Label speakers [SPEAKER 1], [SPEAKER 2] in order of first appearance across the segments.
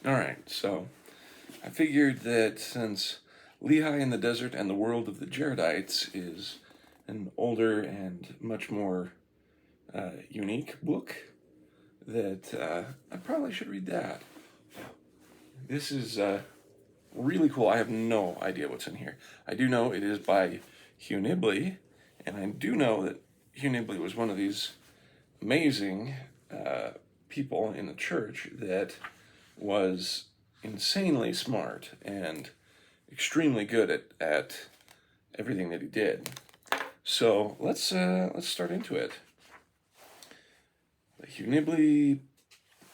[SPEAKER 1] All right, so I figured that since Lehi in the Desert and the World of the Jaredites is an older and much more unique book, that I probably should read that. This is really cool. I have no idea what's in here. I do know it is by Hugh Nibley, and I do know that Hugh Nibley was one of these amazing people in the church that was insanely smart and extremely good at everything that he did. So let's start into it. Hugh Nibley,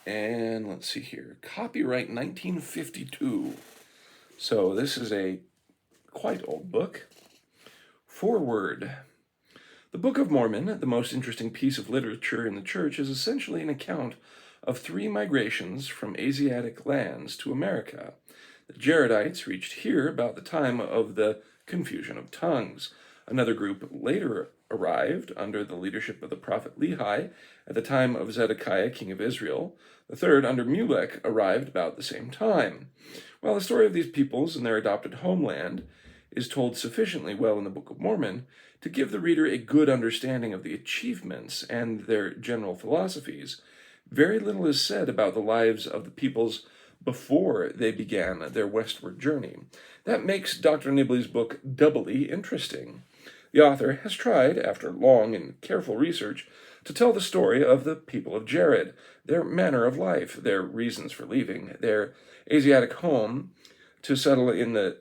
[SPEAKER 1] and let's see here. Copyright 1952. So this is a quite old book. Foreword. The Book of Mormon, the most interesting piece of literature in the church, is essentially an account of 3 migrations from Asiatic lands to America. The Jaredites reached here about the time of the confusion of tongues. Another group later arrived under the leadership of the prophet Lehi at the time of Zedekiah, king of Israel. The third, under Mulek, arrived about the same time. While the story of these peoples and their adopted homeland is told sufficiently well in the Book of Mormon to give the reader a good understanding of the achievements and their general philosophies, very little is said about the lives of the peoples before they began their westward journey. That makes Dr. Nibley's book doubly interesting. The author has tried, after long and careful research, to tell the story of the people of Jared, their manner of life, their reasons for leaving their Asiatic home to settle in the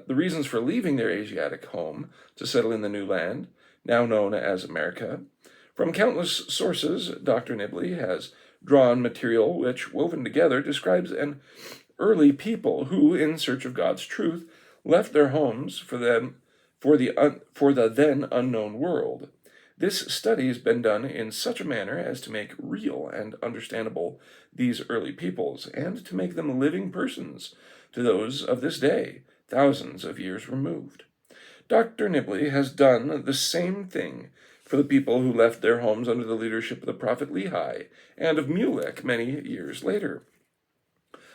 [SPEAKER 1] reasons for leaving their Asiatic home to settle in the new land, now known as America. From countless sources, Dr. Nibley has drawn material which, woven together, describes an early people who, in search of God's truth, left their homes for the then unknown world. This study has been done in such a manner as to make real and understandable these early peoples, and to make them living persons to those of this day, thousands of years removed. Dr. Nibley has done the same thing for the people who left their homes under the leadership of the prophet Lehi and of Mulek many years later.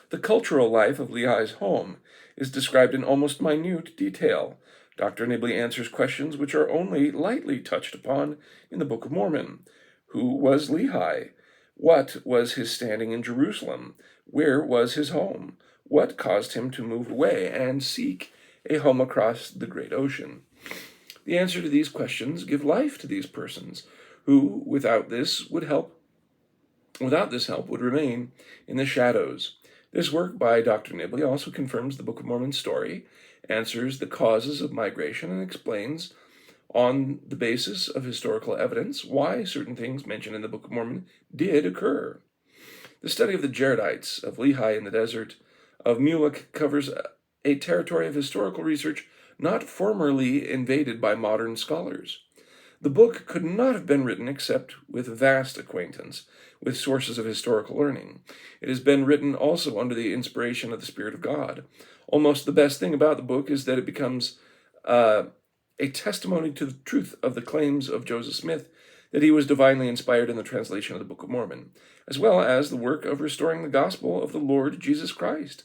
[SPEAKER 1] The cultural life of Lehi's home is described in almost minute detail. Dr. Nibley answers questions which are only lightly touched upon in the Book of Mormon. Who was Lehi? What was his standing in Jerusalem? Where was his home? What caused him to move away and seek a home across the great ocean? The answer to these questions give life to these persons, who, without this help, would remain in the shadows. This work by Dr. Nibley also confirms the Book of Mormon story, answers the causes of migration, and explains, on the basis of historical evidence, why certain things mentioned in the Book of Mormon did occur. The study of the Jaredites, of Lehi in the desert, of Mulek covers a territory of historical research not formerly invaded by modern scholars. The book could not have been written except with vast acquaintance with sources of historical learning. It has been written also under the inspiration of the Spirit of God. Almost the best thing about the book is that it becomes a testimony to the truth of the claims of Joseph Smith that he was divinely inspired in the translation of the Book of Mormon, as well as the work of restoring the gospel of the Lord Jesus Christ.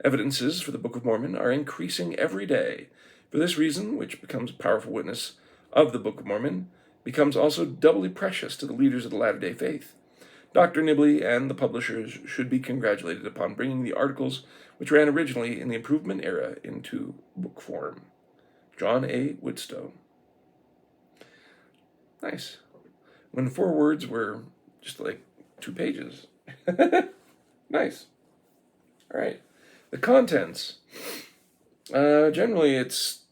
[SPEAKER 1] Evidences for the Book of Mormon are increasing every day. For this reason, which becomes a powerful witness of the Book of Mormon, becomes also doubly precious to the leaders of the Latter-day Faith. Dr. Nibley and the publishers should be congratulated upon bringing the articles which ran originally in the Improvement era into book form. John A. Woodstow. Nice. When 4 words were just like 2 pages. Nice. All right. The contents. Generally, it's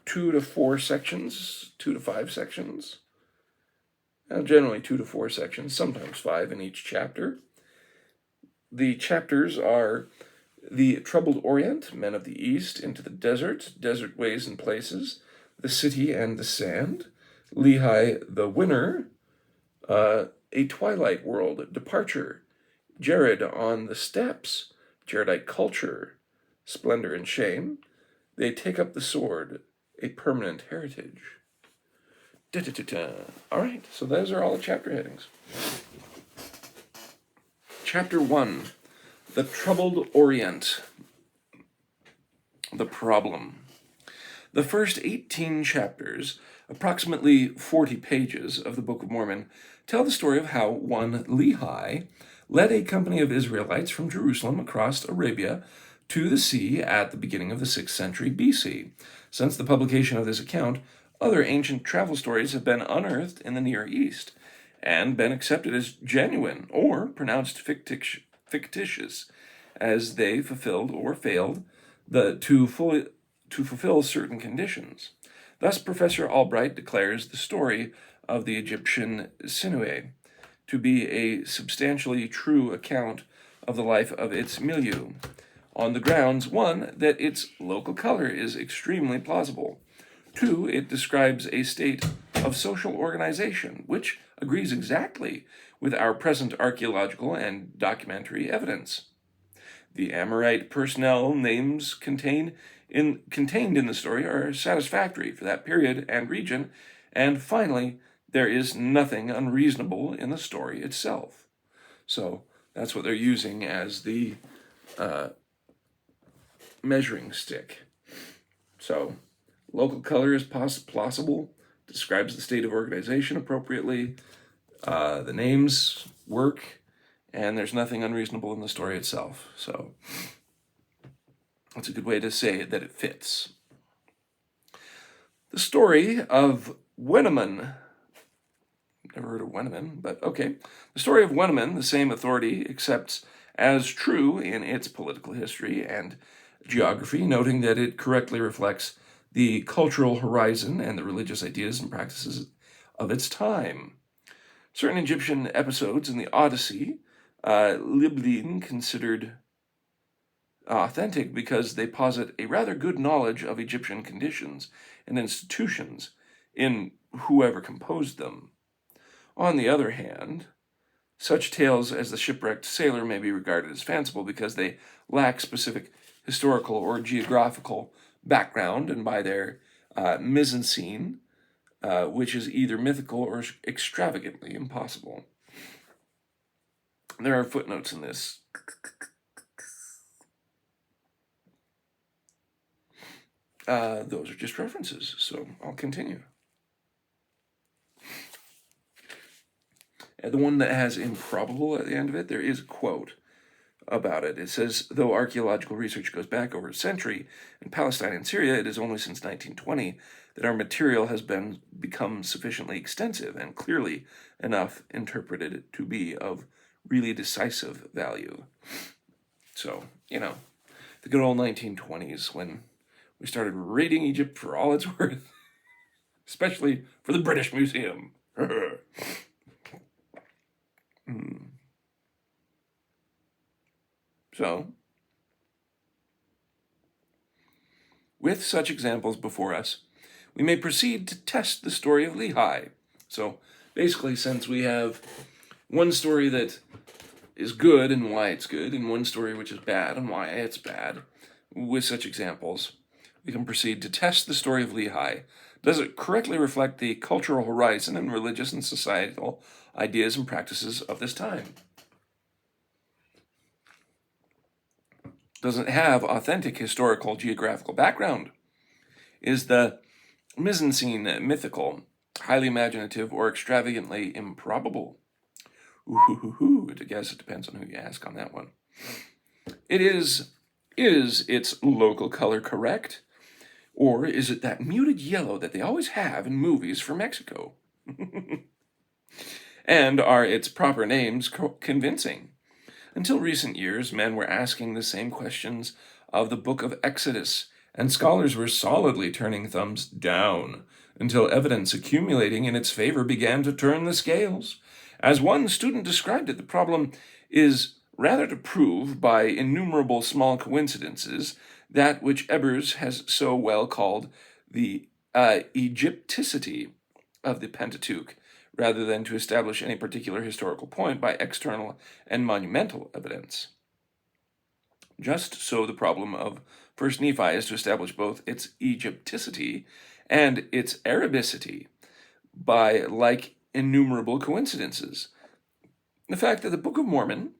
[SPEAKER 1] 2 to 4 sections, 2 to 5 sections. Generally 2 to 4 sections, sometimes 5 in each chapter. The chapters are the troubled Orient, men of the East, into the desert, desert ways and places, the city and the sand, Lehi the winner, a twilight world, departure, Jared on the steps, Jaredite culture, splendor and shame, they take up the sword, a permanent heritage. All right, so those are all the chapter headings. Chapter 1, The Troubled Orient. The Problem. The first 18 chapters, approximately 40 pages of the Book of Mormon, tell the story of how one Lehi led a company of Israelites from Jerusalem across Arabia to the sea at the beginning of the 6th century BC. Since the publication of this account, other ancient travel stories have been unearthed in the Near East and been accepted as genuine or pronounced fictitious, as they fulfilled or failed to fulfill certain conditions. Thus, Professor Albright declares the story of the Egyptian Sinuhe to be a substantially true account of the life of its milieu, on the grounds, 1, that its local color is extremely plausible, 2, it describes a state of social organization which agrees exactly with our present archaeological and documentary evidence. The Amorite personnel names contained in the story are satisfactory for that period and region, and finally, there is nothing unreasonable in the story itself. So that's what they're using as the measuring stick. So, local color is plausible, describes the state of organization appropriately, the names work, and there's nothing unreasonable in the story itself. So, that's a good way to say that it fits. The story of Wenneman. Never heard of Wenneman, but okay. The story of Wenneman, the same authority accepts as true in its political history and geography, noting that it correctly reflects the cultural horizon and the religious ideas and practices of its time. Certain Egyptian episodes in the Odyssey, Liblin considered authentic because they posit a rather good knowledge of Egyptian conditions and institutions in whoever composed them. On the other hand, such tales as the shipwrecked sailor may be regarded as fanciful because they lack specific historical or geographical background, and by their mise-en-scene, which is either mythical or extravagantly impossible. There are footnotes in this. Those are just references, so I'll continue. The one that has improbable at the end of it, there is a quote about it. It says, though archaeological research goes back over a century in Palestine and Syria, it is only since 1920 that our material has become sufficiently extensive and clearly enough interpreted to be of really decisive value. So, the good old 1920s when we started raiding Egypt for all it's worth, especially for the British Museum. So, with such examples before us, we may proceed to test the story of Lehi. So, basically, since we have one story that is good and why it's good, and one story which is bad and why it's bad, with such examples, we can proceed to test the story of Lehi. Does it correctly reflect the cultural horizon and religious and societal ideas and practices of this time? Does it have authentic historical geographical background? Is the mise-en-scene mythical, highly imaginative, or extravagantly improbable? I guess it depends on who you ask on that one. Is its local color correct? Or is it that muted yellow that they always have in movies for Mexico? And are its proper names convincing? Until recent years, men were asking the same questions of the book of Exodus, and scholars were solidly turning thumbs down until evidence accumulating in its favor began to turn the scales. As one student described it, the problem is rather to prove by innumerable small coincidences that which Ebers has so well called the Egypticity of the Pentateuch, rather than to establish any particular historical point by external and monumental evidence. Just so the problem of First Nephi is to establish both its Egypticity and its Arabicity by like innumerable coincidences. The fact that the Book of Mormon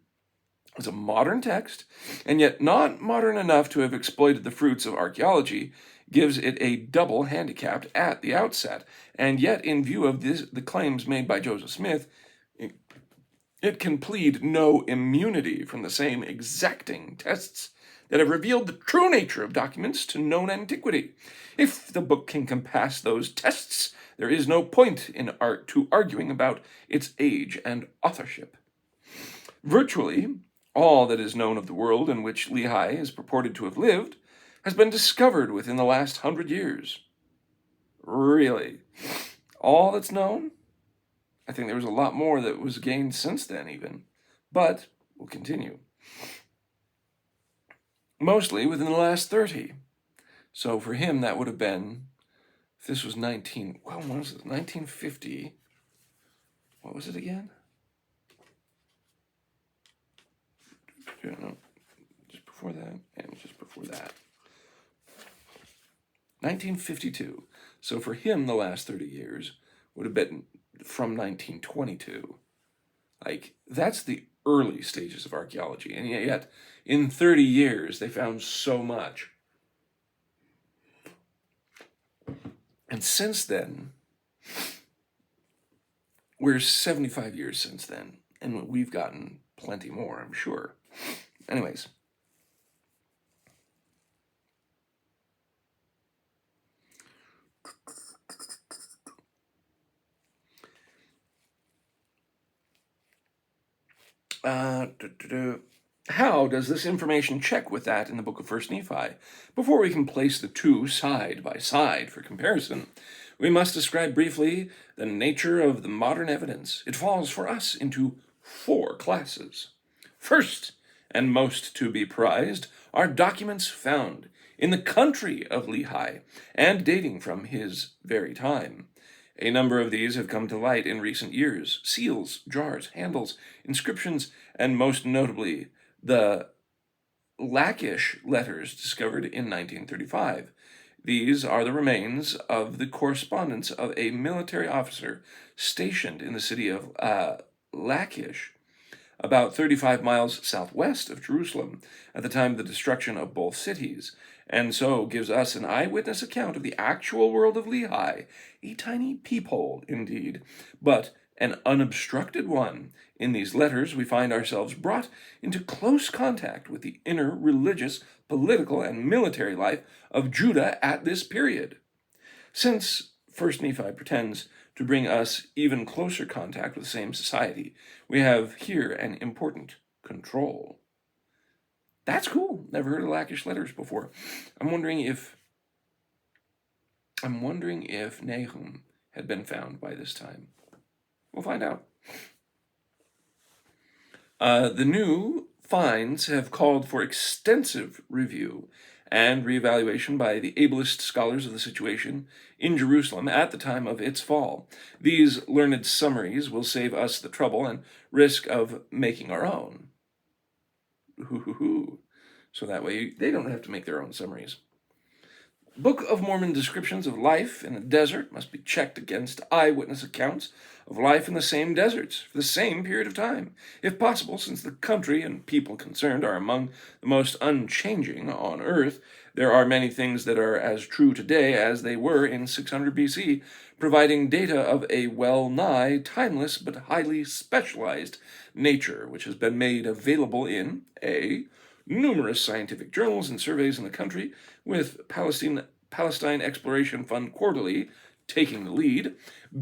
[SPEAKER 1] It's a modern text, and yet not modern enough to have exploited the fruits of archaeology, gives it a double handicap at the outset. And yet, in view of the claims made by Joseph Smith, it can plead no immunity from the same exacting tests that have revealed the true nature of documents to known antiquity. If the book can compass those tests, there is no point in arguing about its age and authorship. Virtually all that is known of the world in which Lehi is purported to have lived has been discovered within the last 100 years. Really? All that's known? I think there was a lot more that was gained since then, even. But we'll continue. Mostly within the last 30. So for him, that would have been, if this was 1950. What was it again? No, just before that, and just before that. 1952. So for him, the last 30 years would have been from 1922. Like, that's the early stages of archaeology. And yet, in 30 years, they found so much. And since then, we're 75 years since then, and we've gotten plenty more, I'm sure. Anyways. How does this information check with that in the book of 1 Nephi? Before we can place the two side by side for comparison, we must describe briefly the nature of the modern evidence. It falls for us into 4 classes. First, and most to be prized, are documents found in the country of Lehi and dating from his very time. A number of these have come to light in recent years: seals, jars, handles, inscriptions, and most notably, the Lachish letters discovered in 1935. These are the remains of the correspondence of a military officer stationed in the city of Lachish, about 35 miles southwest of Jerusalem, at the time of the destruction of both cities, and so gives us an eyewitness account of the actual world of Lehi, a tiny peephole indeed, but an unobstructed one. In these letters, we find ourselves brought into close contact with the inner religious, political, and military life of Judah at this period. Since 1 Nephi pretends to bring us even closer contact with the same society, we have here an important control. That's cool. Never heard of Lachish letters before. I'm wondering if Nahum had been found by this time. We'll find out. The new finds have called for extensive review and reevaluation by the ablest scholars of the situation in Jerusalem at the time of its fall. These learned summaries will save us the trouble and risk of making our own. So that way they don't have to make their own summaries. Book of Mormon descriptions of life in the desert must be checked against eyewitness accounts of life in the same deserts for the same period of time, if possible, since the country and people concerned are among the most unchanging on earth. There are many things that are as true today as they were in 600 BC, providing data of a well-nigh timeless but highly specialized nature, which has been made available in a numerous scientific journals and surveys in the country, with Palestine Exploration Fund Quarterly taking the lead.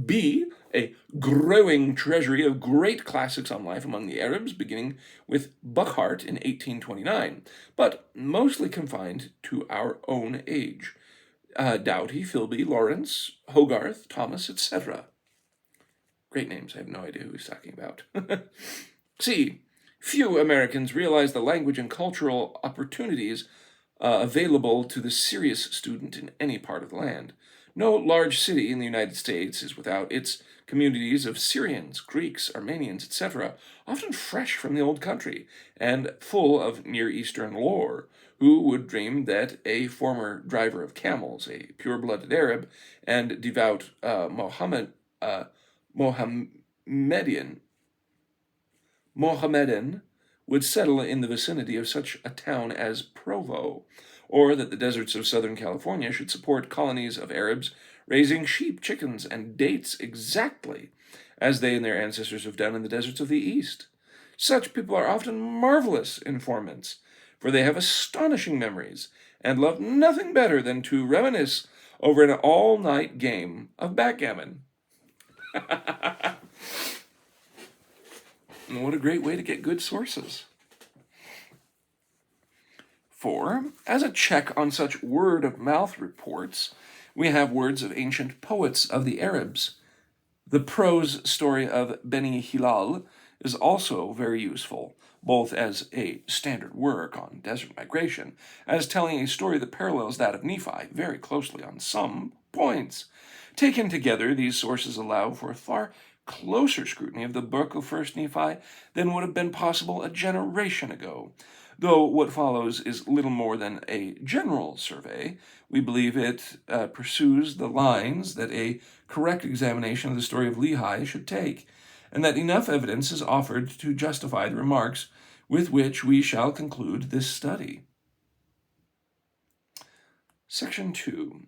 [SPEAKER 1] B, a growing treasury of great classics on life among the Arabs, beginning with Buckhart in 1829, but mostly confined to our own age. Doughty, Philby, Lawrence, Hogarth, Thomas, etc. Great names. I have no idea who he's talking about. C, few Americans realize the language and cultural opportunities available to the serious student in any part of the land. No large city in the United States is without its communities of Syrians, Greeks, Armenians, etc., often fresh from the old country and full of Near Eastern lore. Who would dream that a former driver of camels, a pure-blooded Arab, and devout Mohammedan would settle in the vicinity of such a town as Provo, or that the deserts of Southern California should support colonies of Arabs raising sheep, chickens, and dates exactly as they and their ancestors have done in the deserts of the East. Such people are often marvelous informants, for they have astonishing memories and love nothing better than to reminisce over an all-night game of backgammon. What a great way to get good sources. 4. As a check on such word-of-mouth reports, we have words of ancient poets of the Arabs. The prose story of Beni Hilal is also very useful, both as a standard work on desert migration, as telling a story that parallels that of Nephi very closely on some points. Taken together, these sources allow for a far closer scrutiny of the book of 1st Nephi than would have been possible a generation ago. Though what follows is little more than a general survey, we believe it pursues the lines that a correct examination of the story of Lehi should take, and that enough evidence is offered to justify the remarks with which we shall conclude this study. Section 2.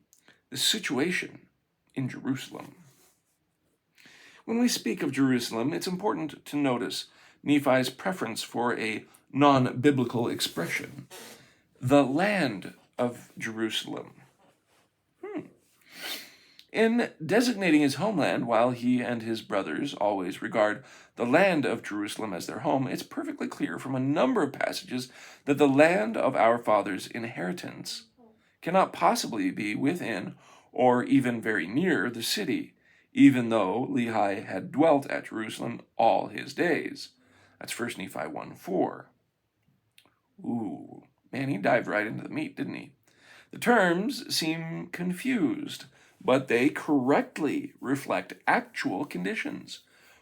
[SPEAKER 1] The situation in Jerusalem. When we speak of Jerusalem, it's important to notice Nephi's preference for a non-biblical expression. The land of Jerusalem. In designating his homeland, while he and his brothers always regard the land of Jerusalem as their home, it's perfectly clear from a number of passages that the land of our fathers' inheritance cannot possibly be within or even very near the city, even though Lehi had dwelt at Jerusalem all his days. That's 1 Nephi 1:4. Ooh, man, he dived right into the meat, didn't he? The terms seem confused, but they correctly reflect actual conditions.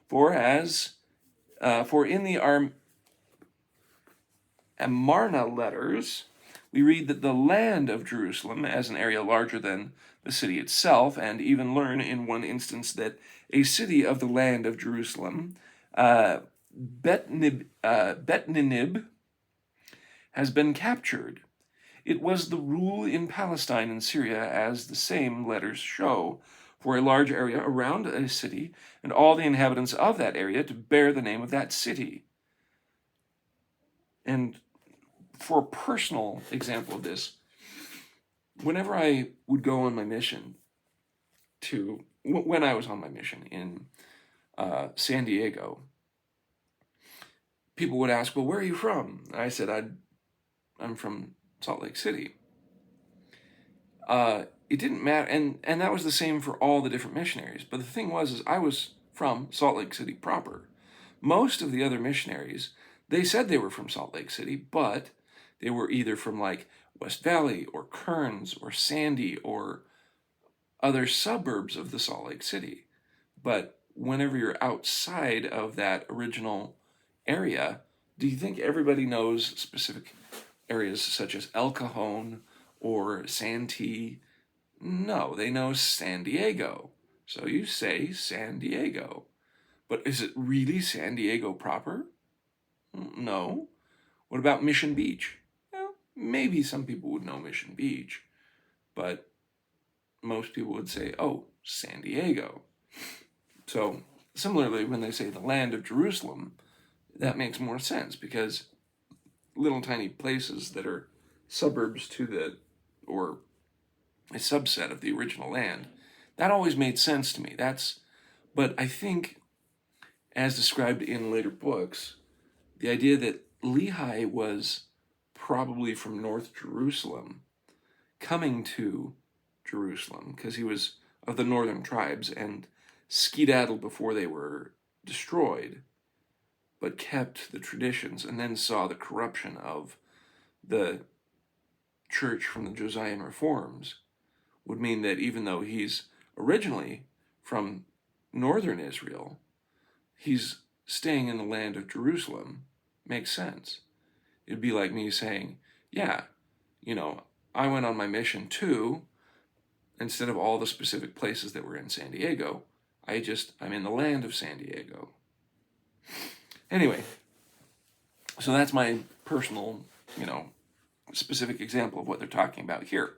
[SPEAKER 1] For in the Amarna letters, we read that the land of Jerusalem, as an area larger than the city itself, and even learn in one instance that a city of the land of Jerusalem, Bet-Ninib, has been captured. It was the rule in Palestine and Syria, as the same letters show, for a large area around a city and all the inhabitants of that area to bear the name of that city. And for a personal example of this, whenever I would go on my mission when I was on my mission in San Diego, people would ask, well, where are you from? And I said, I'm from Salt Lake City. It didn't matter, and that was the same for all the different missionaries. But the thing was I was from Salt Lake City proper. Most of the other missionaries, they said they were from Salt Lake City, but they were either from like West Valley or Kearns or Sandy or other suburbs of the Salt Lake City. But whenever you're outside of that original area, do you think everybody knows specific areas such as El Cajon or Santee? No, they know San Diego. So you say San Diego. But is it really San Diego proper? No. What about Mission Beach? Well, maybe some people would know Mission Beach, but most people would say, oh, San Diego. So similarly, when they say the land of Jerusalem, that makes more sense because little tiny places that are suburbs to or a subset of the original land, that always made sense to me. But I think, as described in later books, the idea that Lehi was probably from North Jerusalem, coming to Jerusalem, because he was of the northern tribes and skedaddled before they were destroyed, but kept the traditions and then saw the corruption of the church from the Josian reforms, would mean that even though he's originally from northern Israel, he's staying in the land of Jerusalem. Makes sense. It'd be like me saying, yeah, I went on my mission too, instead of all the specific places that were in San Diego, I'm in the land of San Diego. Anyway, So that's my personal, specific example of what they're talking about here.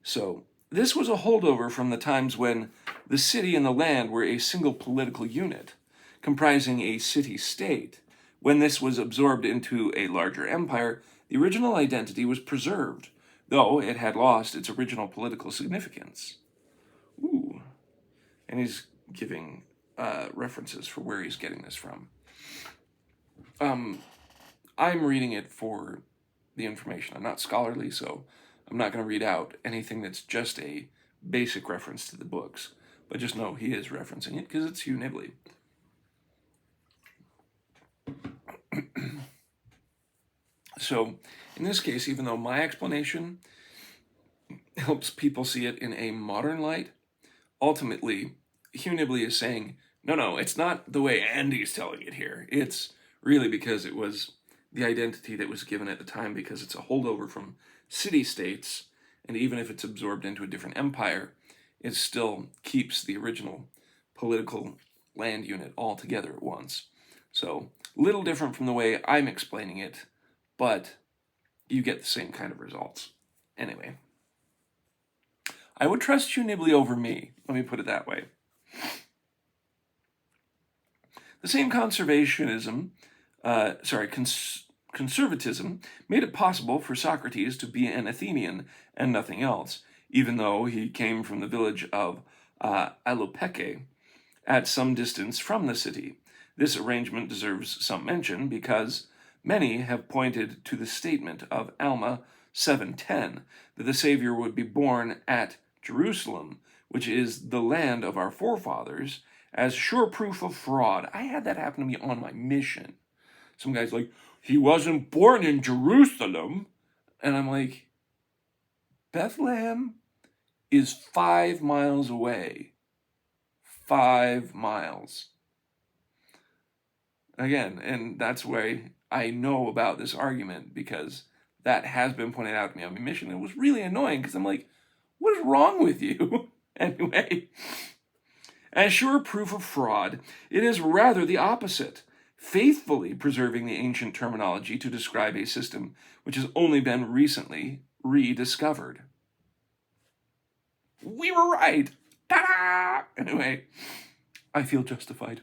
[SPEAKER 1] So this was a holdover from the times when the city and the land were a single political unit, comprising a city-state. When this was absorbed into a larger empire, the original identity was preserved, though it had lost its original political significance. Ooh. And he's giving references for where he's getting this from. I'm reading it for the information. I'm not scholarly, so I'm not going to read out anything that's just a basic reference to the books. But just know he is referencing it because it's Hugh Nibley. So, in this case, even though my explanation helps people see it in a modern light, ultimately, Hugh Nibley is saying, no, it's not the way Andy's telling it here. It's really because it was the identity that was given at the time, because it's a holdover from city-states, and even if it's absorbed into a different empire, it still keeps the original political land unit all together at once. So, little different from the way I'm explaining it, but you get the same kind of results. Anyway, I would trust Hugh Nibley over me, let me put it that way. The same conservatism made it possible for Socrates to be an Athenian and nothing else, even though he came from the village of Alopeke, at some distance from the city. This arrangement deserves some mention because many have pointed to the statement of Alma 7:10 that the Savior would be born at Jerusalem, which is the land of our forefathers, as sure proof of fraud. I had that happen to me on my mission. Some guy's like, he wasn't born in Jerusalem. And I'm like, Bethlehem is 5 miles away. 5 miles. Again, and that's why I know about this argument, because that has been pointed out to me on my mission. It was really annoying because I'm like, what is wrong with you? Anyway, as sure proof of fraud, it is rather the opposite, faithfully preserving the ancient terminology to describe a system which has only been recently rediscovered. We were right! Ta-da! Anyway, I feel justified.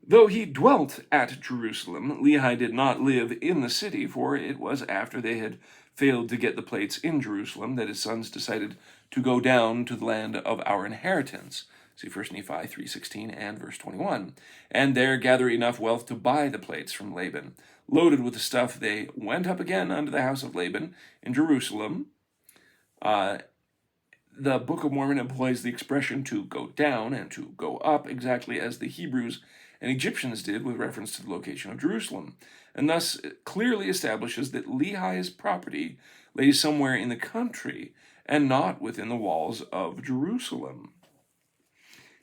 [SPEAKER 1] Though he dwelt at Jerusalem, Lehi did not live in the city, for it was after they had failed to get the plates in Jerusalem that his sons decided to go down to the land of our inheritance. See 1 Nephi 3:16 and verse 21. And there gather enough wealth to buy the plates from Laban. Loaded with the stuff, they went up again unto the house of Laban in Jerusalem. The Book of Mormon employs the expression to go down and to go up exactly as the Hebrews and Egyptians did with reference to the location of Jerusalem, and thus it clearly establishes that Lehi's property lay somewhere in the country and not within the walls of Jerusalem.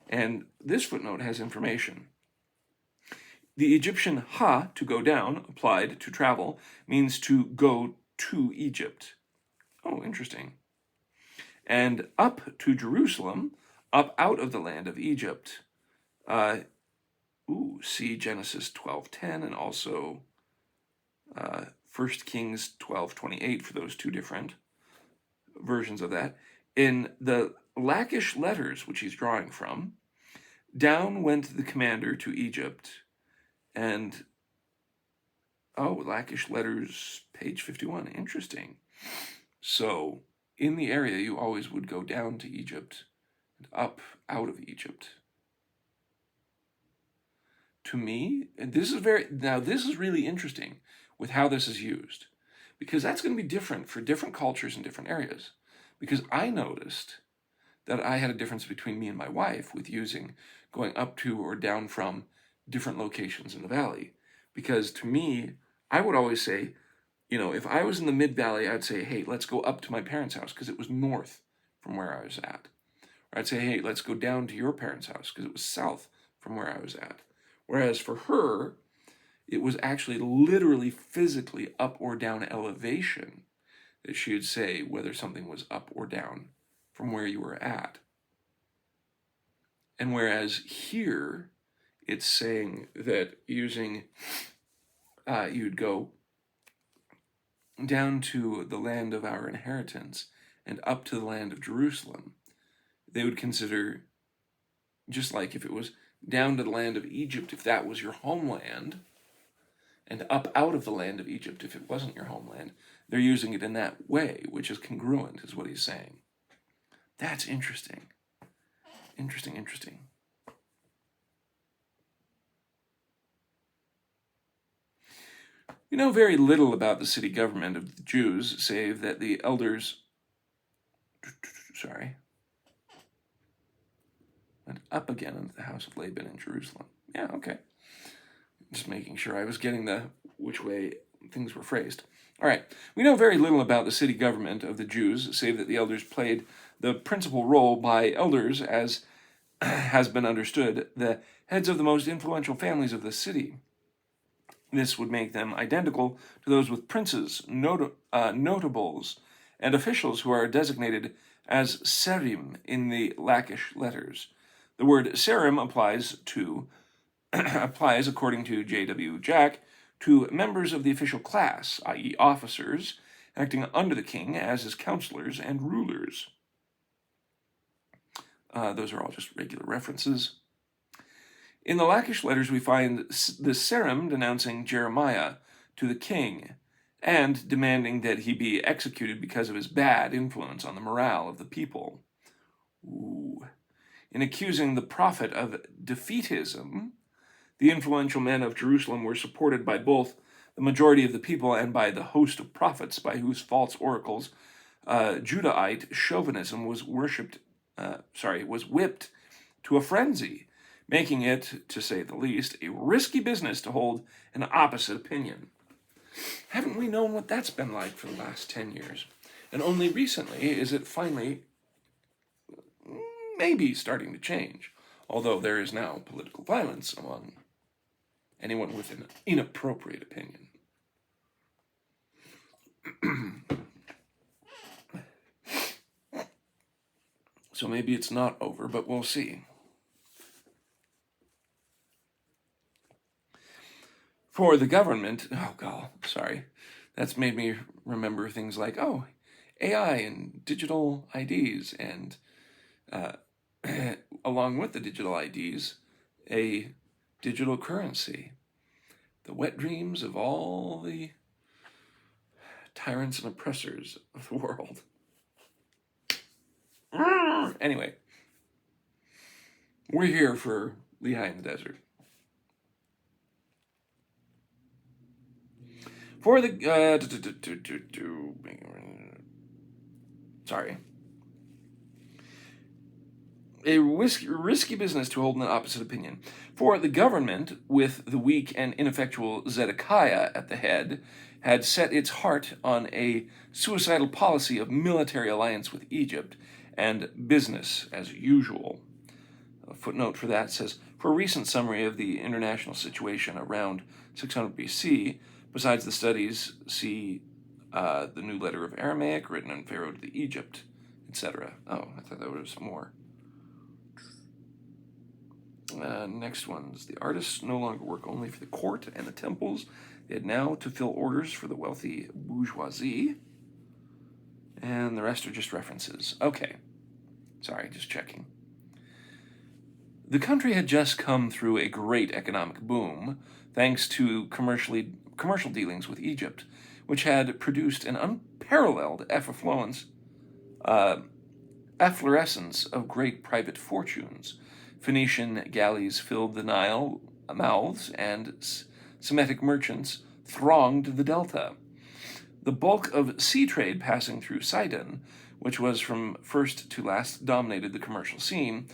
[SPEAKER 1] And this footnote has information. The Egyptian ha, to go down, applied to travel, means to go to Egypt. Oh, interesting. And up to Jerusalem, up out of the land of Egypt. See Genesis 12:10 and also 1 Kings 12:28 for those two different versions of that. In the Lachish letters, which he's drawing from, down went the commander to Egypt, and Lachish letters, page 51, interesting. So, in the area, you always would go down to Egypt and up out of Egypt. To me, and this is really interesting with how this is used, because that's going to be different for different cultures in different areas. Because I noticed that I had a difference between me and my wife with using going up to or down from different locations in the valley. Because to me, I would always say, if I was in the mid-valley, I'd say, hey, let's go up to my parents' house because it was north from where I was at. Or I'd say, hey, let's go down to your parents' house because it was south from where I was at. Whereas for her, it was actually literally physically up or down elevation that she would say whether something was up or down from where you were at. And whereas here, it's saying that you'd go down to the land of our inheritance and up to the land of Jerusalem. They would consider, just like if it was down to the land of Egypt, if that was your homeland, and up out of the land of Egypt if it wasn't your homeland. They're using it in that way, which is congruent, is what he's saying. That's interesting. Interesting. We know very little about the city government of the Jews, save that the elders... went up again into the house of Laban in Jerusalem. Yeah, okay. Just making sure I was getting which way things were phrased. All right. We know very little about the city government of the Jews, save that the elders played the principal role by elders, as has been understood, the heads of the most influential families of the city. This would make them identical to those with princes, notables, and officials who are designated as serim in the Lachish letters. The word serim applies, according to J.W. Jack, to members of the official class, i.e. officers, acting under the king as his counselors and rulers. Those are all just regular references. In the Lachish letters, we find the serim denouncing Jeremiah to the king and demanding that he be executed because of his bad influence on the morale of the people. In accusing the prophet of defeatism, the influential men of Jerusalem were supported by both the majority of the people and by the host of prophets by whose false oracles Judahite chauvinism was whipped to a frenzy, making it, to say the least, a risky business to hold an opposite opinion. Haven't we known what that's been like for the last 10 years? And only recently is it finally maybe starting to change, although there is now political violence among anyone with an inappropriate opinion. So maybe it's not over, but we'll see. For the government, that's made me remember things like, AI and digital IDs, and along with the digital IDs, a digital currency. The wet dreams of all the tyrants and oppressors of the world. Anyway, we're here for Lehi in the desert. For the a risky business to hold an opposite opinion. For the government, with the weak and ineffectual Zedekiah at the head, had set its heart on a suicidal policy of military alliance with Egypt and business as usual. A footnote for that says, for a recent summary of the international situation around 600 BC, besides the studies, see the new letter of Aramaic written in Pharaoh to the Egypt, etc. Oh, I thought there was more. Next one's the artists no longer work only for the court and the temples. They had now to fill orders for the wealthy bourgeoisie. And the rest are just references. Okay. Sorry, just checking. The country had just come through a great economic boom, thanks to commercial dealings with Egypt, which had produced an unparalleled efflorescence of great private fortunes. Phoenician galleys filled the Nile mouths, and Semitic merchants thronged the delta. The bulk of sea trade passing through Sidon, which was from first to last dominated the commercial scene,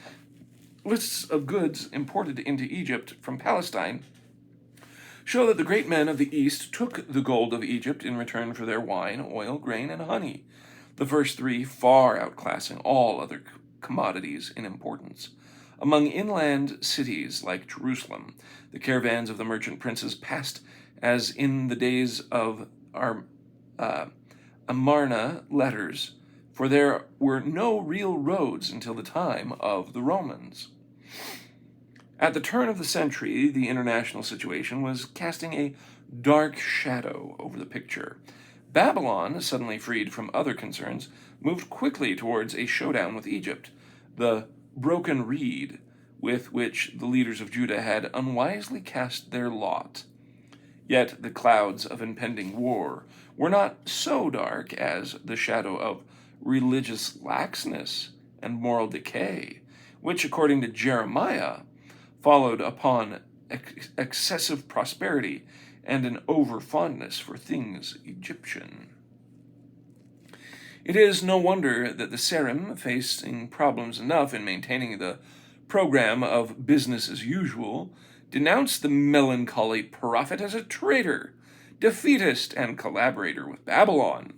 [SPEAKER 1] lists of goods imported into Egypt from Palestine show that the great men of the East took the gold of Egypt in return for their wine, oil, grain, and honey, the first three far outclassing all other commodities in importance. Among inland cities like Jerusalem, the caravans of the merchant princes passed as in the days of our Amarna letters, for there were no real roads until the time of the Romans. At the turn of the century, the international situation was casting a dark shadow over the picture. Babylon, suddenly freed from other concerns, moved quickly towards a showdown with Egypt, the broken reed with which the leaders of Judah had unwisely cast their lot. Yet the clouds of impending war were not so dark as the shadow of religious laxness and moral decay, which, according to Jeremiah, followed upon excessive prosperity and an over-fondness for things Egyptian. It is no wonder that the Serim, facing problems enough in maintaining the program of business as usual, denounced the melancholy prophet as a traitor, defeatist, and collaborator with Babylon.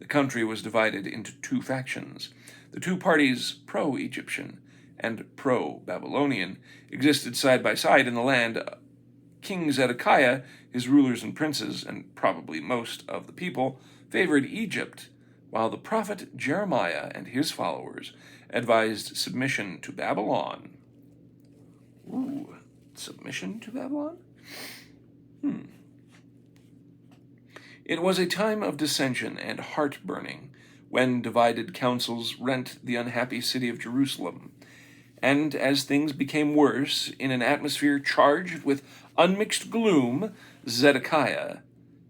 [SPEAKER 1] The country was divided into two factions. The two parties, pro-Egyptian and pro-Babylonian, existed side by side in the land. King Zedekiah, his rulers and princes, and probably most of the people, favored Egypt, while the prophet Jeremiah and his followers advised submission to Babylon. Ooh, submission to Babylon? It was a time of dissension and heart-burning, when divided councils rent the unhappy city of Jerusalem. And as things became worse, in an atmosphere charged with unmixed gloom, Zedekiah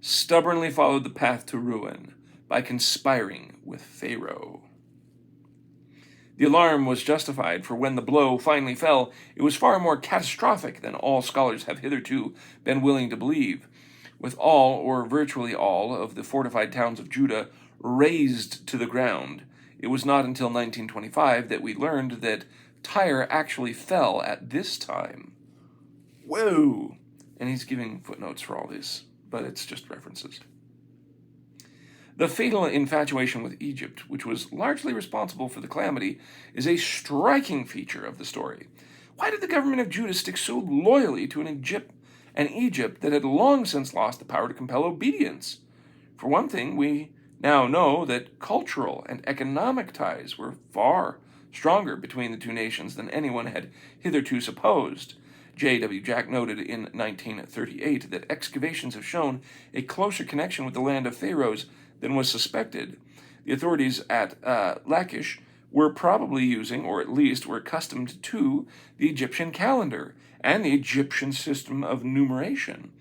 [SPEAKER 1] stubbornly followed the path to ruin by conspiring with Pharaoh. The alarm was justified, for when the blow finally fell, it was far more catastrophic than all scholars have hitherto been willing to believe. With all, or virtually all, of the fortified towns of Judah razed to the ground, it was not until 1925 that we learned that Tyre actually fell at this time. Whoa! And he's giving footnotes for all this, but it's just references. The fatal infatuation with Egypt, which was largely responsible for the calamity, is a striking feature of the story. Why did the government of Judah stick so loyally to an Egypt that had long since lost the power to compel obedience? For one thing, we now know that cultural and economic ties were far stronger between the two nations than anyone had hitherto supposed. J.W. Jack noted in 1938 that excavations have shown a closer connection with the land of pharaohs than was suspected. The authorities at Lachish were probably using, or at least were accustomed to, the Egyptian calendar and the Egyptian system of numeration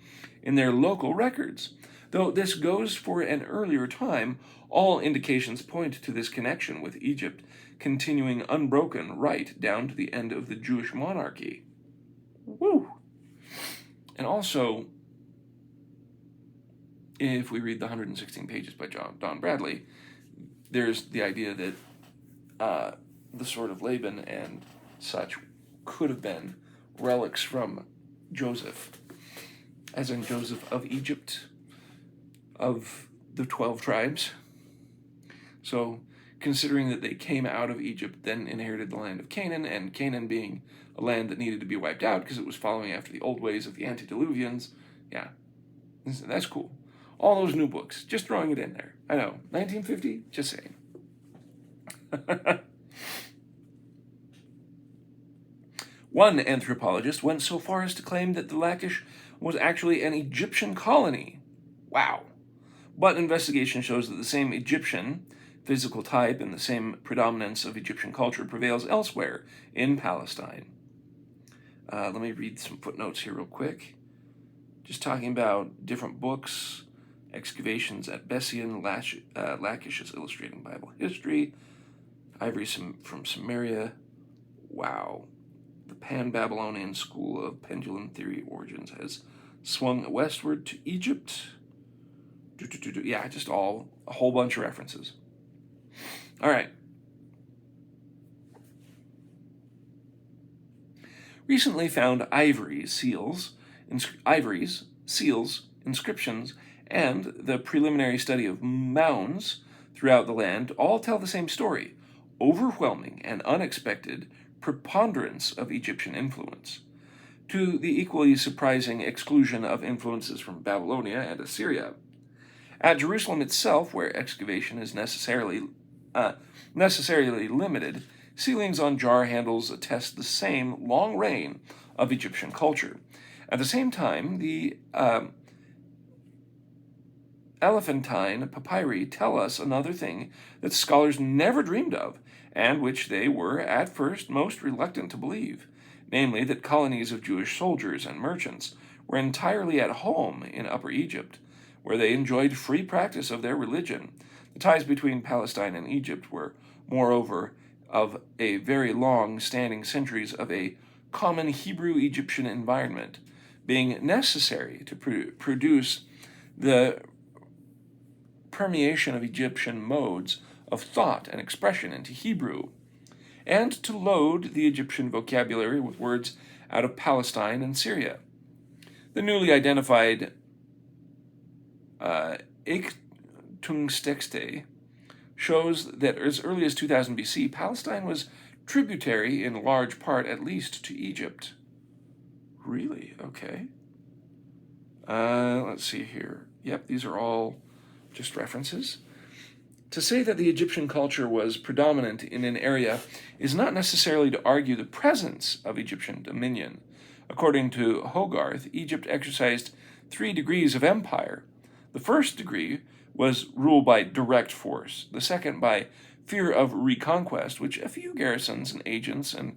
[SPEAKER 1] in their local records. Though this goes for an earlier time, all indications point to this connection with Egypt continuing unbroken right down to the end of the Jewish monarchy. Woo! And also, if we read the 116 pages by Don Bradley, there's the idea that the sword of Laban and such could have been relics from Joseph, as in Joseph of Egypt, of the 12 tribes. So, considering that they came out of Egypt, then inherited the land of Canaan, and Canaan being a land that needed to be wiped out because it was following after the old ways of the antediluvians, yeah, that's cool. All those new books, just throwing it in there. I know, 1950, just saying. One anthropologist went so far as to claim that the Lachish was actually an Egyptian colony. Wow. But investigation shows that the same Egyptian physical type and the same predominance of Egyptian culture prevails elsewhere in Palestine. Let me read some footnotes here real quick. Just talking about different books, excavations at Bessian, Lachish's Illustrating Bible History, ivory from Samaria. Wow. The Pan-Babylonian school of pendulum theory origins has swung westward to Egypt. Yeah, just a whole bunch of references. All right. Recently found ivories, seals, inscriptions, and the preliminary study of mounds throughout the land all tell the same story: overwhelming and unexpected preponderance of Egyptian influence, to the equally surprising exclusion of influences from Babylonia and Assyria. At Jerusalem itself, where excavation is necessarily limited, ceilings on jar handles attest the same long reign of Egyptian culture. At the same time, the Elephantine papyri tell us another thing that scholars never dreamed of, and which they were at first most reluctant to believe, namely that colonies of Jewish soldiers and merchants were entirely at home in Upper Egypt, where they enjoyed free practice of their religion. The ties between Palestine and Egypt were, moreover, of a very long standing centuries of a common Hebrew-Egyptian environment, being necessary to produce the permeation of Egyptian modes of thought and expression into Hebrew, and to load the Egyptian vocabulary with words out of Palestine and Syria. The newly identified Ichtungstexte shows that as early as 2000 BC, Palestine was tributary in large part, at least, to Egypt. Really? Okay. Let's see here. Yep, these are all just references. To say that the Egyptian culture was predominant in an area is not necessarily to argue the presence of Egyptian dominion. According to Hogarth, Egypt exercised 3 degrees of empire. The first degree was rule by direct force, the second by fear of reconquest, which a few garrisons and agents and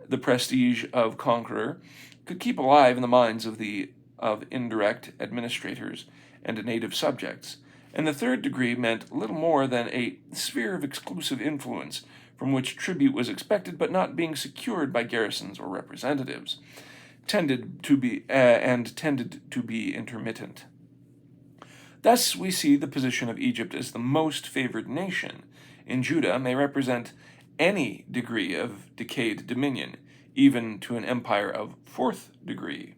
[SPEAKER 1] the prestige of conqueror could keep alive in the minds of indirect administrators and native subjects. And the third degree meant little more than a sphere of exclusive influence from which tribute was expected but not being secured by garrisons or representatives, tended to be intermittent. Thus, we see the position of Egypt as the most favored nation in Judah may represent any degree of decayed dominion, even to an empire of 4th degree.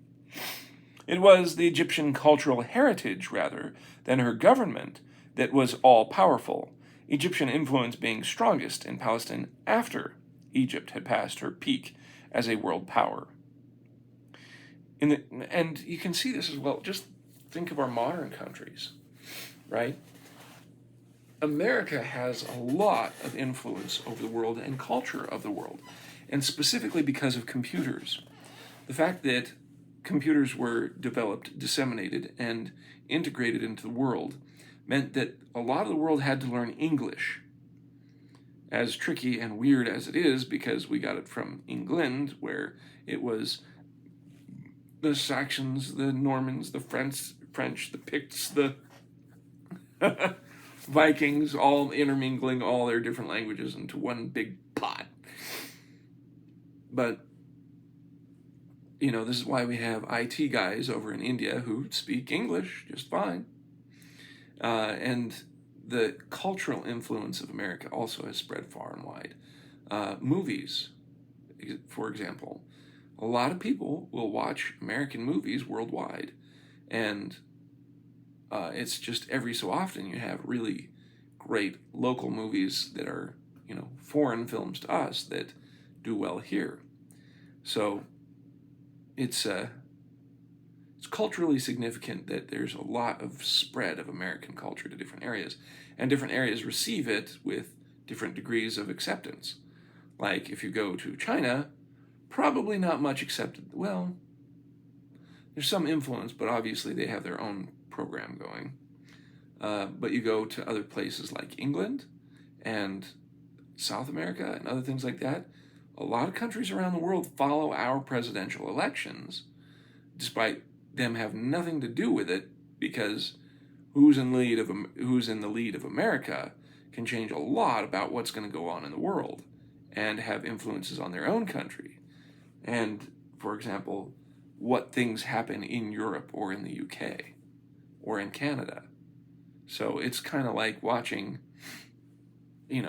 [SPEAKER 1] It was the Egyptian cultural heritage, rather, than her government that was all-powerful, Egyptian influence being strongest in Palestine after Egypt had passed her peak as a world power. And you can see this as well. Just think of our modern countries, right? America has a lot of influence over the world and culture of the world, and specifically because of computers. The fact that computers were developed, disseminated, and integrated into the world meant that a lot of the world had to learn English. As tricky and weird as it is, because we got it from England, where it was the Saxons, the Normans, the French, the Picts, the Vikings, all intermingling all their different languages into one big pot. But, this is why we have IT guys over in India who speak English just fine. And the cultural influence of America also has spread far and wide. Movies, for example. A lot of people will watch American movies worldwide, and it's just every so often you have really great local movies that are, foreign films to us that do well here. So it's culturally significant that there's a lot of spread of American culture to different areas, and different areas receive it with different degrees of acceptance. Like if you go to China, probably not much accepted. Well, there's some influence, but obviously they have their own program going. But you go to other places like England and South America and other things like that, a lot of countries around the world follow our presidential elections, despite them having nothing to do with it, because who's in the lead of America can change a lot about what's going to go on in the world and have influences on their own country. And, for example, what things happen in Europe or in the UK or in Canada. So it's kind of like watching,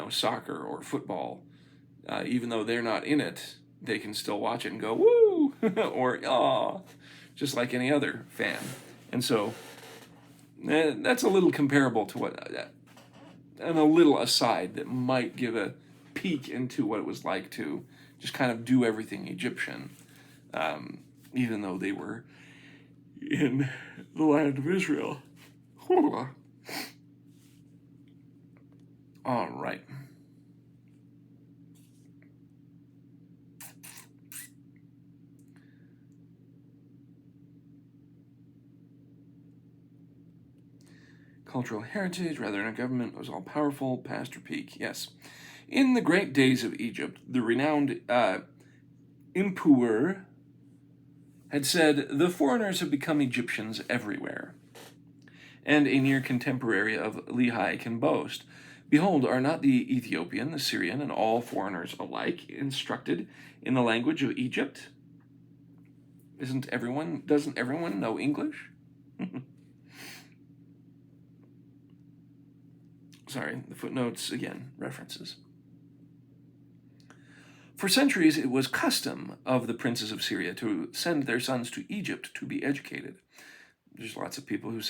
[SPEAKER 1] soccer or football. Even though they're not in it, they can still watch it and go, woo, or, aw, just like any other fan. And so that's a little comparable to and a little aside that might give a peek into what it was like to just kind of do everything Egyptian, even though they were in the land of Israel. All right. cultural heritage rather than a government was all-powerful, past or peak. Yes. In the great days of Egypt, the renowned Impuwer had said, "The foreigners have become Egyptians everywhere." And a near contemporary of Lehi can boast, "Behold, are not the Ethiopian, the Syrian, and all foreigners alike instructed in the language of Egypt?" Doesn't everyone know English? Sorry, the footnotes, again, references. For centuries, it was custom of the princes of Syria to send their sons to Egypt to be educated. There's lots of people who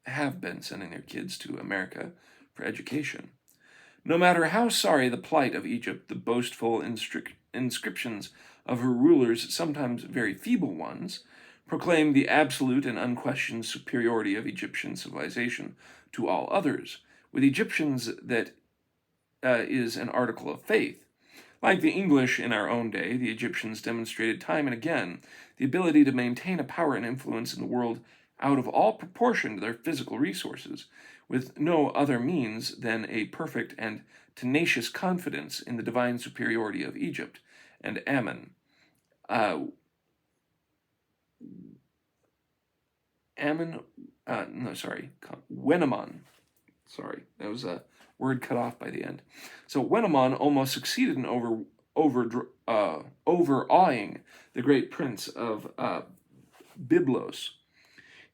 [SPEAKER 1] have been sending their kids to America for education. No matter how sorry the plight of Egypt, the boastful inscriptions of her rulers, sometimes very feeble ones, proclaim the absolute and unquestioned superiority of Egyptian civilization to all others. With Egyptians, that is an article of faith. Like the English in our own day, the Egyptians demonstrated time and again the ability to maintain a power and influence in the world out of all proportion to their physical resources, with no other means than a perfect and tenacious confidence in the divine superiority of Egypt and Ammon. Wenamon. Sorry, that was a word cut off by the end. So Wenamon almost succeeded in overawing the great prince of Byblos.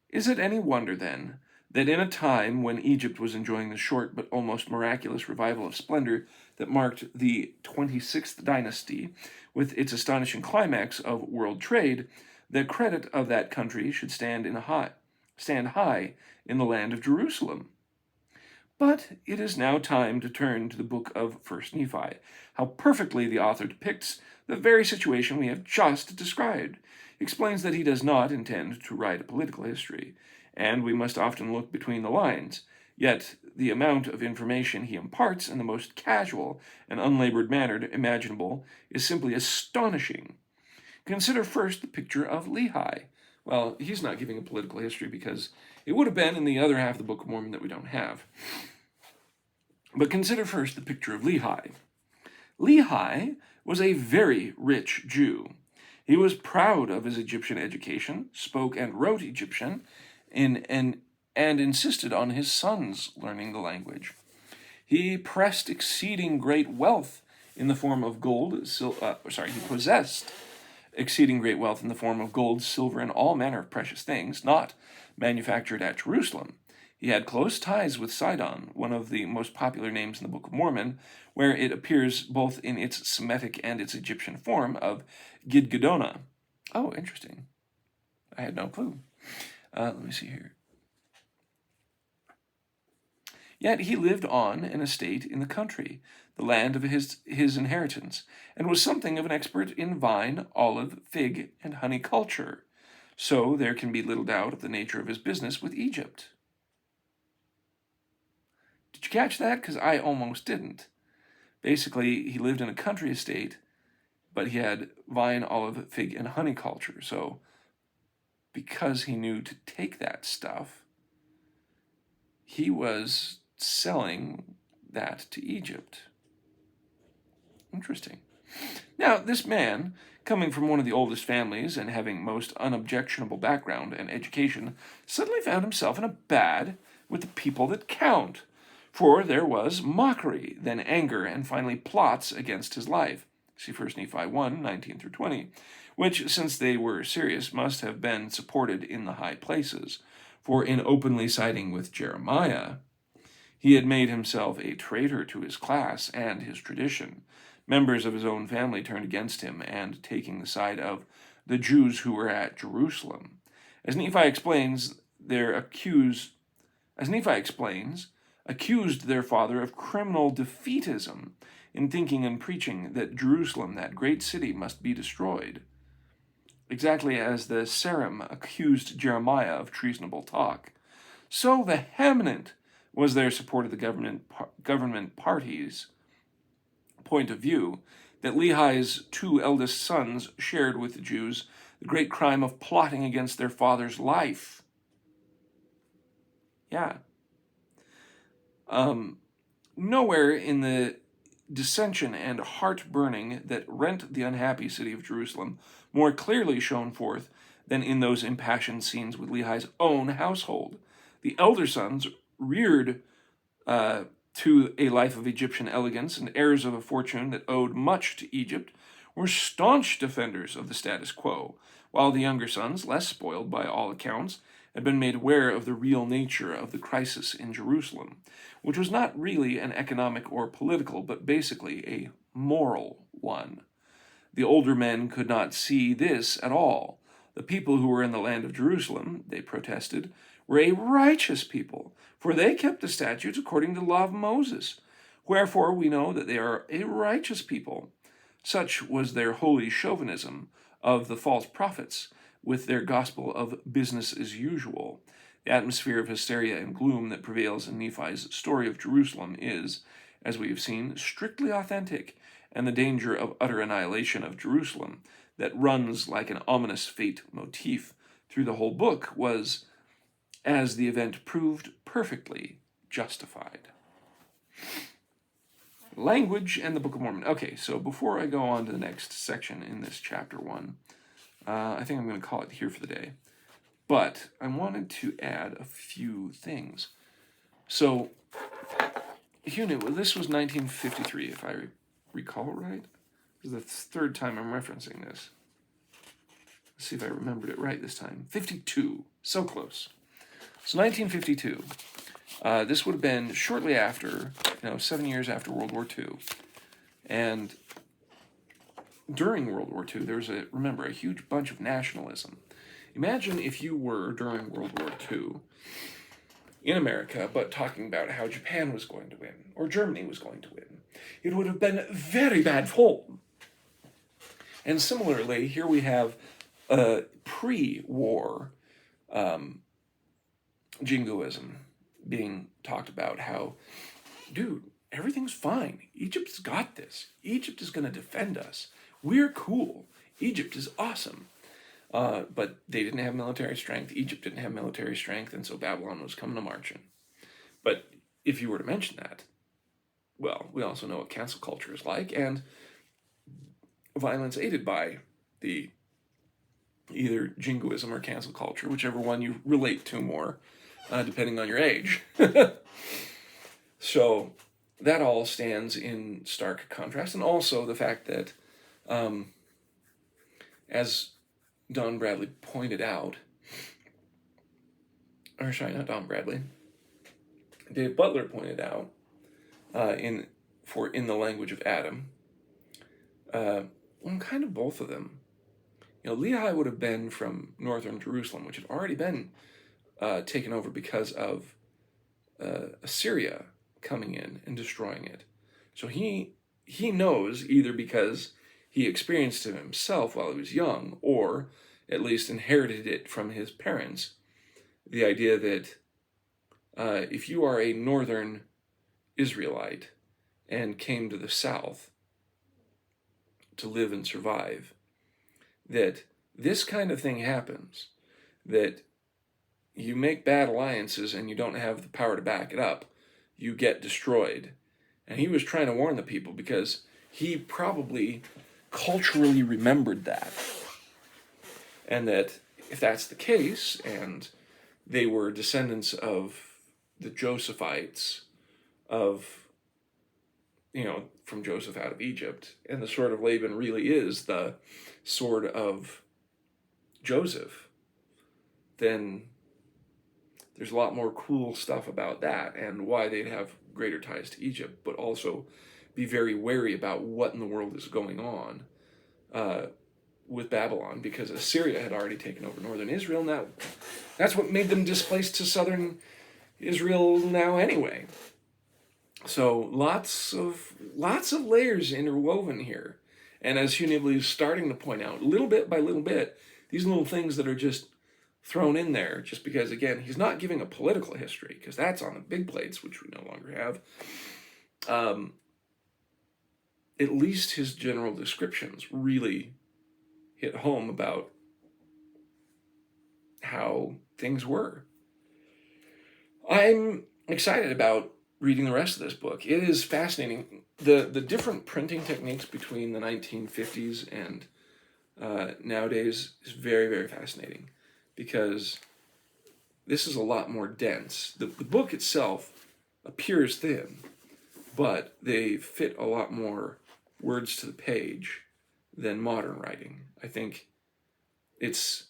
[SPEAKER 1] Is it any wonder, then, that in a time when Egypt was enjoying the short but almost miraculous revival of splendor that marked the 26th dynasty, with its astonishing climax of world trade, the credit of that country should stand high in the land of Jerusalem? But it is now time to turn to the book of 1 Nephi. How perfectly the author depicts the very situation we have just described. He explains that he does not intend to write a political history, and we must often look between the lines. Yet the amount of information he imparts in the most casual and unlabored manner imaginable is simply astonishing. Consider first the picture of Lehi. Well, he's not giving a political history because it would have been in the other half of the Book of Mormon that we don't have. But consider first the picture of Lehi. Lehi was a very rich Jew. He was proud of his Egyptian education, spoke and wrote Egyptian, and insisted on his sons learning the language. He possessed exceeding great wealth in the form of gold, silver, and all manner of precious things, not manufactured at Jerusalem. He had close ties with Sidon, one of the most popular names in the Book of Mormon, where it appears both in its Semitic and its Egyptian form of Gidgiddonah. Oh, interesting. I had no clue. Let me see here. Yet he lived on an estate in the country, the land of his inheritance, and was something of an expert in vine, olive, fig, and honey culture. So there can be little doubt of the nature of his business with Egypt. Did you catch that? Because I almost didn't. Basically, he lived in a country estate, but he had vine, olive, fig, and honey culture. So because he knew to take that stuff, he was selling that to Egypt. Interesting. Now, this man, coming from one of the oldest families and having most unobjectionable background and education, suddenly found himself in a bad with the people that count. For there was mockery, then anger, and finally plots against his life. See 1 Nephi 1, 19 through 20, which, since they were serious, must have been supported in the high places. For in openly siding with Jeremiah, he had made himself a traitor to his class and his tradition. Members of his own family turned against him, and taking the side of the Jews who were at Jerusalem. As Nephi explains, accused their father of criminal defeatism in thinking and preaching that Jerusalem, that great city, must be destroyed. Exactly as the Sarim accused Jeremiah of treasonable talk. So vehement was their support of the government party's point of view that Lehi's two eldest sons shared with the Jews the great crime of plotting against their father's life. Yeah. Nowhere in the dissension and heart-burning that rent the unhappy city of Jerusalem more clearly shone forth than in those impassioned scenes with Lehi's own household. The elder sons, reared to a life of Egyptian elegance and heirs of a fortune that owed much to Egypt, were staunch defenders of the status quo, while the younger sons, less spoiled by all accounts, had been made aware of the real nature of the crisis in Jerusalem, which was not really an economic or political, but basically a moral one. The older men could not see this at all. The people who were in the land of Jerusalem, they protested, were a righteous people, for they kept the statutes according to the law of Moses. Wherefore we know that they are a righteous people. Such was their holy chauvinism of the false prophets, with their gospel of business as usual. The atmosphere of hysteria and gloom that prevails in Nephi's story of Jerusalem is, as we have seen, strictly authentic, and the danger of utter annihilation of Jerusalem that runs like an ominous fate motif through the whole book was, as the event proved, perfectly justified. Language and the Book of Mormon. Okay, so before I go on to the next section in this chapter 1, I think I'm going to call it here for the day. But I wanted to add a few things. So, this was 1953, if I recall right. This is the third time I'm referencing this. Let's see if I remembered it right this time. 52, so close. So 1952. This would have been shortly after, 7 years after World War II. And during World War II, there was a huge bunch of nationalism. Imagine if you were, during World War II, in America, but talking about how Japan was going to win, or Germany was going to win. It would have been very bad form. And similarly, here we have pre-war jingoism being talked about, how, dude, everything's fine. Egypt's got this. Egypt is going to defend us. We're cool. Egypt is awesome. But they didn't have military strength. Egypt didn't have military strength, and so Babylon was coming to marching. But if you were to mention that, well, we also know what cancel culture is like, and violence aided by the either jingoism or cancel culture, whichever one you relate to more, depending on your age. So that all stands in stark contrast, and also the fact that, as Don Bradley pointed out, or sorry, not Don Bradley, Dave Butler pointed out, in the language of Adam, kind of both of them. Lehi would have been from northern Jerusalem, which had already been taken over because of Assyria coming in and destroying it. So he knows, either because he experienced it himself while he was young, or at least inherited it from his parents, the idea that if you are a northern Israelite and came to the south to live and survive, that this kind of thing happens, that you make bad alliances and you don't have the power to back it up, you get destroyed. And he was trying to warn the people because he probably culturally remembered that. And that if that's the case, and they were descendants of the Josephites, from Joseph out of Egypt, and the sword of Laban really is the sword of Joseph, then there's a lot more cool stuff about that, and why they'd have greater ties to Egypt, but also be very wary about what in the world is going on with Babylon, because Assyria had already taken over northern Israel. Now, that's what made them displaced to southern Israel now anyway. So lots of layers interwoven here. And as Hugh Nibley is starting to point out, little bit by little bit, these little things that are just thrown in there, just because, again, he's not giving a political history, because that's on the big plates, which we no longer have. At least his general descriptions really hit home about how things were. I'm excited about reading the rest of this book. It is fascinating. The different printing techniques between the 1950s and nowadays is very, very fascinating, because this is a lot more dense. The book itself appears thin, but they fit a lot more words to the page than modern writing. I think it's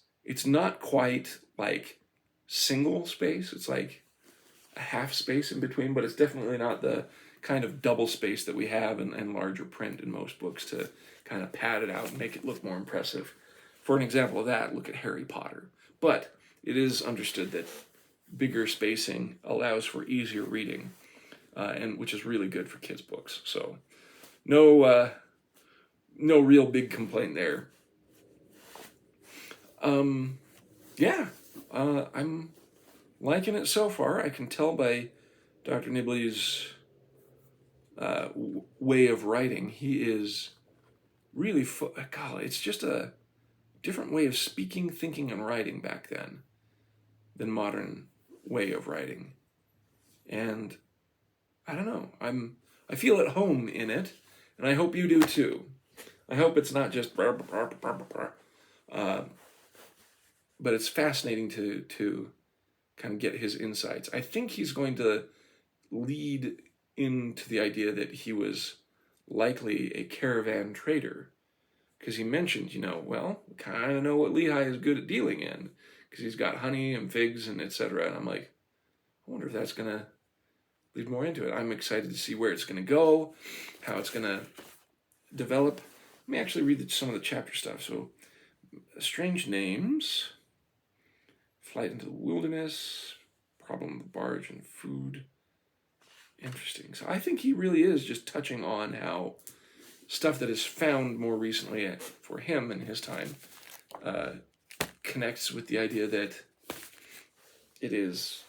[SPEAKER 1] not quite like single space. It's like a half space in between, but it's definitely not the kind of double space that we have in larger print in most books to kind of pad it out and make it look more impressive. For an example of that, look at Harry Potter. But it is understood that bigger spacing allows for easier reading, and which is really good for kids' books. So no real big complaint there. Yeah, I'm liking it so far. I can tell by Dr. Nibley's way of writing. He is really, golly, it's just a different way of speaking, thinking, and writing back then than modern way of writing. And I don't know, I feel at home in it, and I hope you do too. I hope it's not just but it's fascinating to kind of get his insights. I think he's going to lead into the idea that he was likely a caravan trader, because he mentioned, well, kind of know what Lehi is good at dealing in, because he's got honey and figs and etc. And I'm like, I wonder if that's going to lead more into it. I'm excited to see where it's going to go, how it's going to develop. Let me actually read some of the chapter stuff. So, strange names, flight into the wilderness, problem of the barge and food. Interesting. So I think he really is just touching on how stuff that is found more recently for him in his time connects with the idea that it is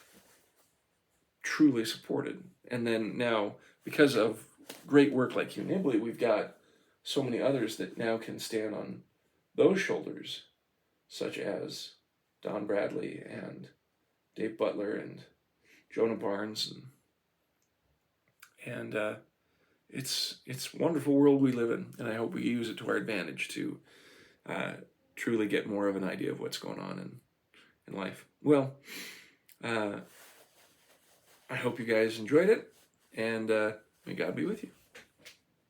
[SPEAKER 1] truly supported. And then now, because of great work like Hugh Nibley, we've got so many others that now can stand on those shoulders, such as Don Bradley and Dave Butler and Jonah Barnes, and it's a wonderful world we live in, and I hope we use it to our advantage to truly get more of an idea of what's going on in life. Well, I hope you guys enjoyed it, and may God be with you.